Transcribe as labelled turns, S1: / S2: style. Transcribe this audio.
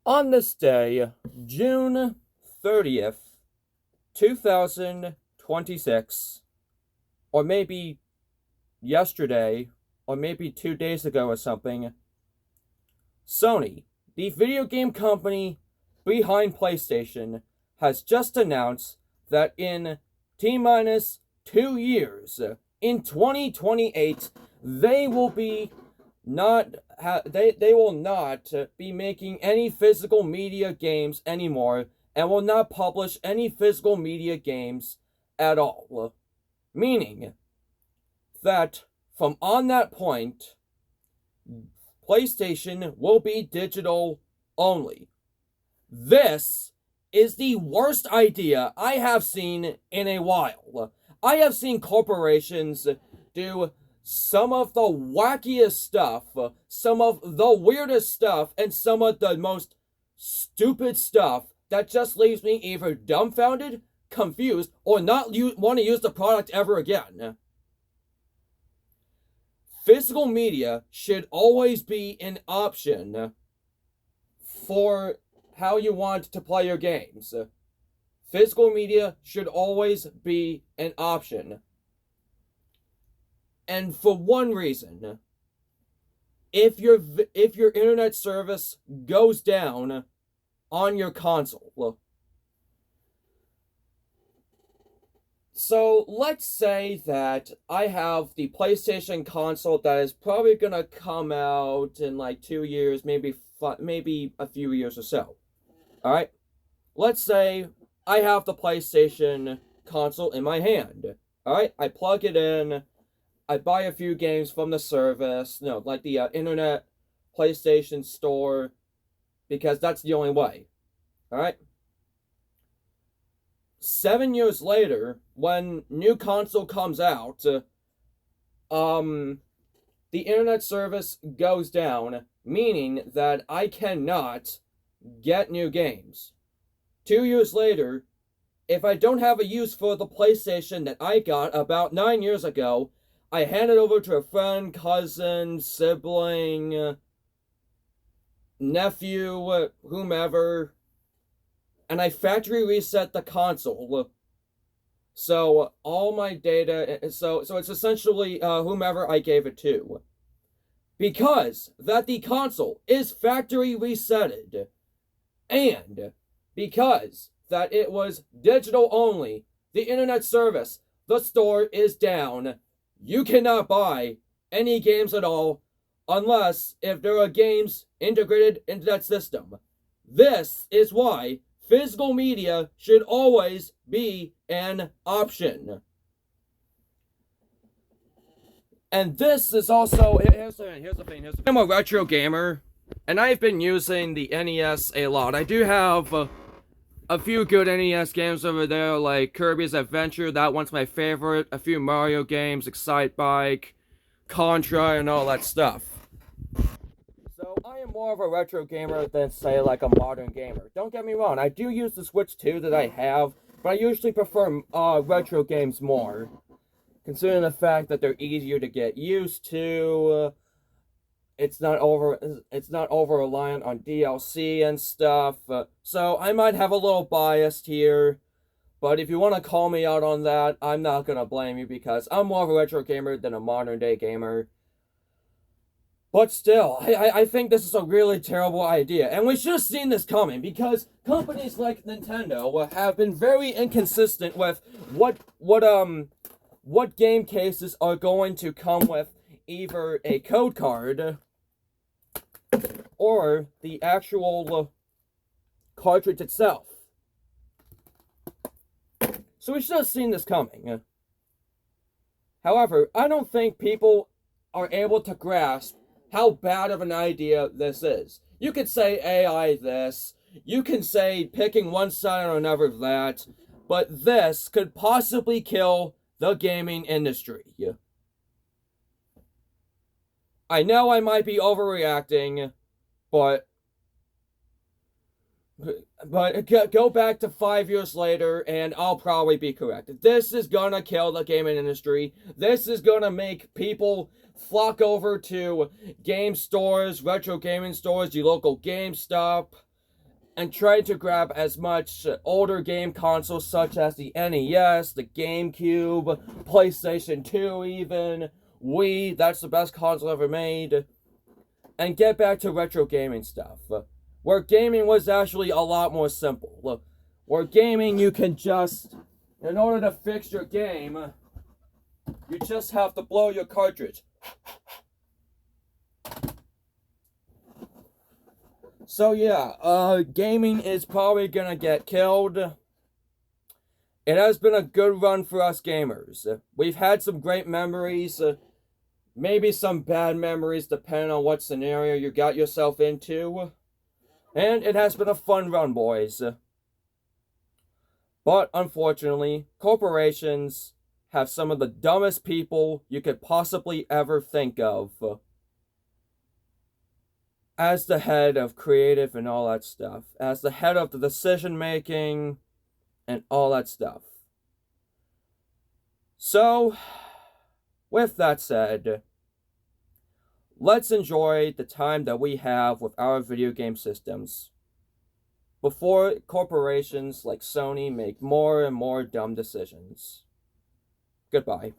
S1: On this day, June 30th, 2026, or maybe yesterday, or maybe 2 days ago or something, Sony, the video game company behind PlayStation, has just announced that in T minus 2 years, in 2028, they will be not they will not be making any physical media games anymore and will not publish any physical media games at all. Meaning that from on that point, PlayStation will be digital only. This is the worst idea I have seen in a while. I have seen corporations do some of the wackiest stuff, some of the weirdest stuff, and some of the most stupid stuff that just leaves me either dumbfounded, confused, or not want to use the product ever again. Physical media should always be an option for how you want to play your games. Physical media should always be an option. And for one reason, if your internet service goes down on your console. So let's say that I have the PlayStation console that is probably gonna come out in like 2 years, maybe a few years or so. All right, let's say I have the PlayStation console in my hand. All right, I plug it in. I buy a few games from the service, like the internet PlayStation store, because that's the only way. All right. 7 years later, when new console comes out, the internet service goes down, meaning that I cannot get new games. 2 years later, if I don't have a use for the PlayStation that I got about 9 years ago, I hand it over to a friend, cousin, sibling, nephew, whomever, and I factory reset the console. So all my data, so it's essentially whomever I gave it to. Because that the console is factory resetted, and because that it was digital only, the internet service, the store is down. You cannot buy any games at all unless if there are games integrated into that system. This is why physical media should always be an option. And this is also, here's the thing. I'm a retro gamer, and I've been using the NES a lot. I do have a few good NES games over there, like Kirby's Adventure, that one's my favorite, a few Mario games, Excitebike, Contra, and all that stuff. So I am more of a retro gamer than, say, like a modern gamer. Don't get me wrong, I do use the Switch 2 that I have, but I usually prefer retro games more, considering the fact that they're easier to get used to. It's not over reliant on DLC and stuff. So I might have a little bias here, but if you want to call me out on that, I'm not gonna blame you because I'm more of a retro gamer than a modern day gamer. But still, I think this is a really terrible idea, and we should have seen this coming because companies like Nintendo have been very inconsistent with what game cases are going to come with either a code card or the actual cartridge itself. So we should have seen this coming. However, I don't think people are able to grasp how bad of an idea this is. You could say AI this, you can say picking one side or another that, but this could possibly kill the gaming industry. I know I might be overreacting, but go back to 5 years later and I'll probably be correct. This is gonna kill the gaming industry. This is gonna make people flock over to game stores, retro gaming stores, your local GameStop, and tried to grab as much older game consoles such as the NES, the GameCube, PlayStation 2 even, Wii, that's the best console ever made, and get back to retro gaming stuff, where gaming was actually a lot more simple. Look, where gaming you can just, in order to fix your game, you just have to blow your cartridge. So yeah, gaming is probably gonna get killed. It has been a good run for us gamers. We've had some great memories, maybe some bad memories depending on what scenario you got yourself into. And it has been a fun run, boys. But unfortunately, corporations have some of the dumbest people you could possibly ever think of as the head of creative and all that stuff, as the head of the decision making and all that stuff. So, with that said, let's enjoy the time that we have with our video game systems before corporations like Sony make more and more dumb decisions. Goodbye.